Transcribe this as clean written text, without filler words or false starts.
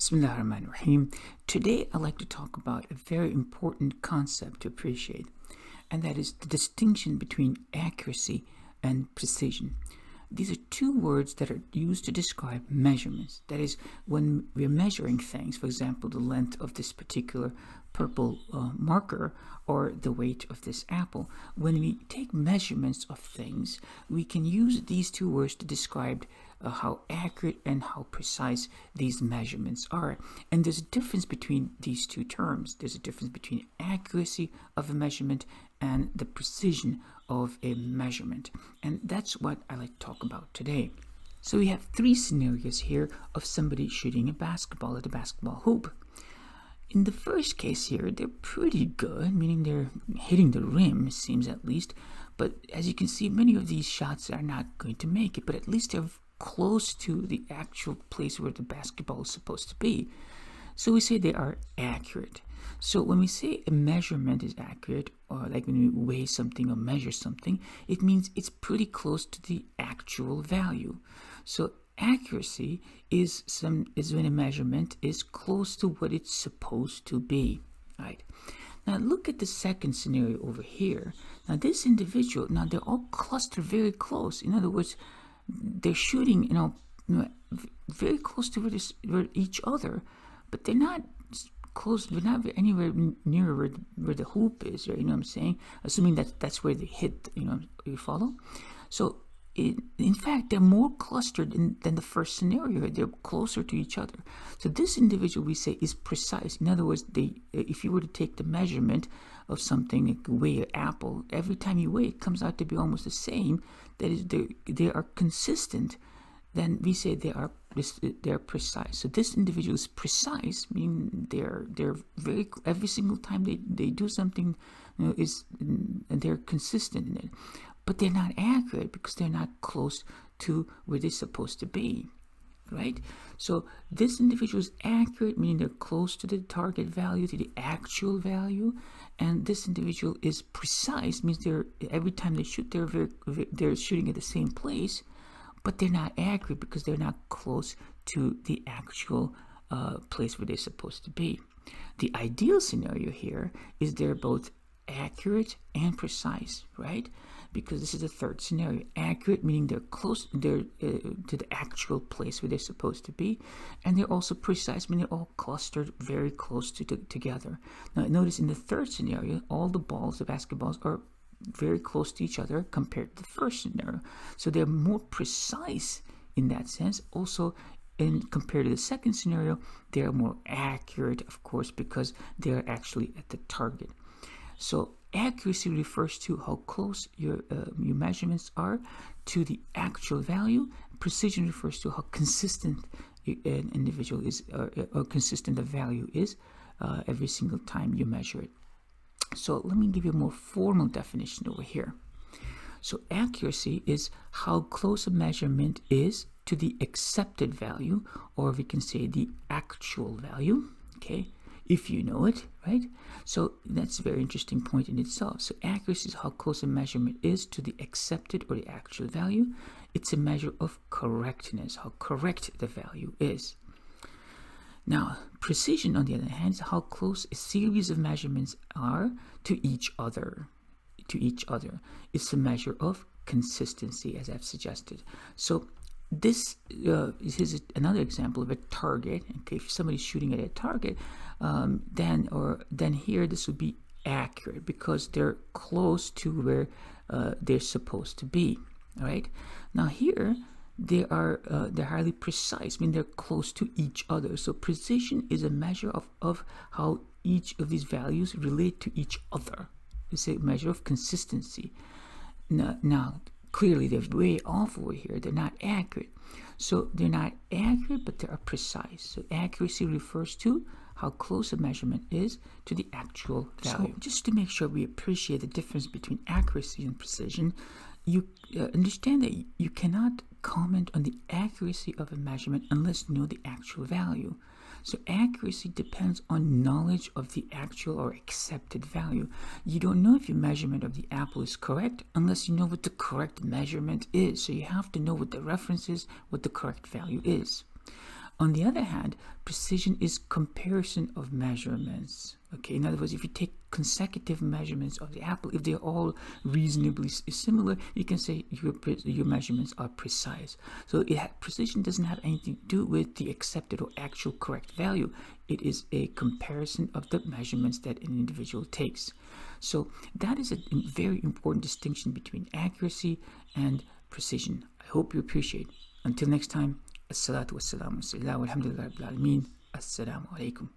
Bismillahirrahmanirrahim. Today I'd like to talk about a very important concept to appreciate, and that is the distinction between accuracy and precision. These are two words that are used to describe measurements. That is, when we're measuring things, for example, the length of this particular purple marker or the weight of this apple, when we take measurements of things, we can use these two words to describe how accurate and how precise these measurements are. And there's a difference between these two terms. There's a difference between accuracy of a measurement and the precision of a measurement. And that's what I like to talk about today. So we have three scenarios here of somebody shooting a basketball at a basketball hoop. In the first case here, they're pretty good, meaning they're hitting the rim, it seems at least. But as you can see, many of these shots are not going to make it, but at least they're close to the actual place where the basketball is supposed to be. So we say they are accurate. So when we say a measurement is accurate, or like when we weigh something or measure something, it means it's pretty close to the actual value. So accuracy is when a measurement is close to what it's supposed to be, right? Now look at the second scenario over here. Now this individual, they're all clustered very close. In other words, they're shooting, very close to each other, but they're not close. They're not anywhere near where the hoop is, right? You know what I'm saying? Assuming that's where they hit. You follow? So in fact, they're more clustered than the first scenario. They're closer to each other. So this individual, we say, is precise. In other words, if you were to take the measurement of something, like weigh an apple, every time you weigh it comes out to be almost the same. That is, they are consistent. Then we say they are precise. So this individual is precise, meaning they're very, every single time they do something, they're consistent in it. But they're not accurate because they're not close to where they're supposed to be, right? So this individual is accurate, meaning they're close to the target value, to the actual value, and this individual is precise, means every time they shoot, they're shooting at the same place, but they're not accurate because they're not close to the actual place where they're supposed to be. The ideal scenario here is they're both accurate and precise, right? Because this is the third scenario. Accurate meaning they're close, to the actual place where they're supposed to be, and they're also precise, meaning they're all clustered very close together. Now notice in the third scenario, all the basketballs are very close to each other compared to the first scenario. So they're more precise in that sense. Also, compared to the second scenario, they're more accurate, of course, because they're actually at the target. So accuracy refers to how close your measurements are to the actual value. Precision refers to how consistent an individual is, or consistent the value is every single time you measure it. So let me give you a more formal definition over here. So accuracy is how close a measurement is to the accepted value, or we can say the actual value, okay? If you know it, right? So that's a very interesting point in itself. So accuracy is how close a measurement is to the accepted or the actual value. It's a measure of correctness, how correct the value is. Now, precision, on the other hand, is how close a series of measurements are to each other. It's a measure of consistency, as I've suggested. So this is another example of a target. Okay, if somebody's shooting at a target, then here this would be accurate because they're close to where they're supposed to be. All right. Now here they're highly precise, meaning they're close to each other. So precision is a measure of how each of these values relate to each other. It's a measure of consistency. Now clearly they're way off over here. They're not accurate. So they're not accurate, but they are precise. So accuracy refers to how close a measurement is to the actual value. So just to make sure we appreciate the difference between accuracy and precision, you understand that you cannot comment on the accuracy of a measurement unless you know the actual value. So accuracy depends on knowledge of the actual or accepted value. You don't know if your measurement of the apple is correct unless you know what the correct measurement is. So you have to know what the reference is, what the correct value is. On the other hand, precision is comparison of measurements. Okay, in other words, if you take consecutive measurements of the apple, if they're all reasonably similar, you can say your measurements are precise. So precision doesn't have anything to do with the accepted or actual correct value. It is a comparison of the measurements that an individual takes. So that is a very important distinction between accuracy and precision. I hope you appreciate. Until next time, As-salatu was-salamu ala Rasulillah walhamdulillahi rabbil alameen. Assalamu alaikum.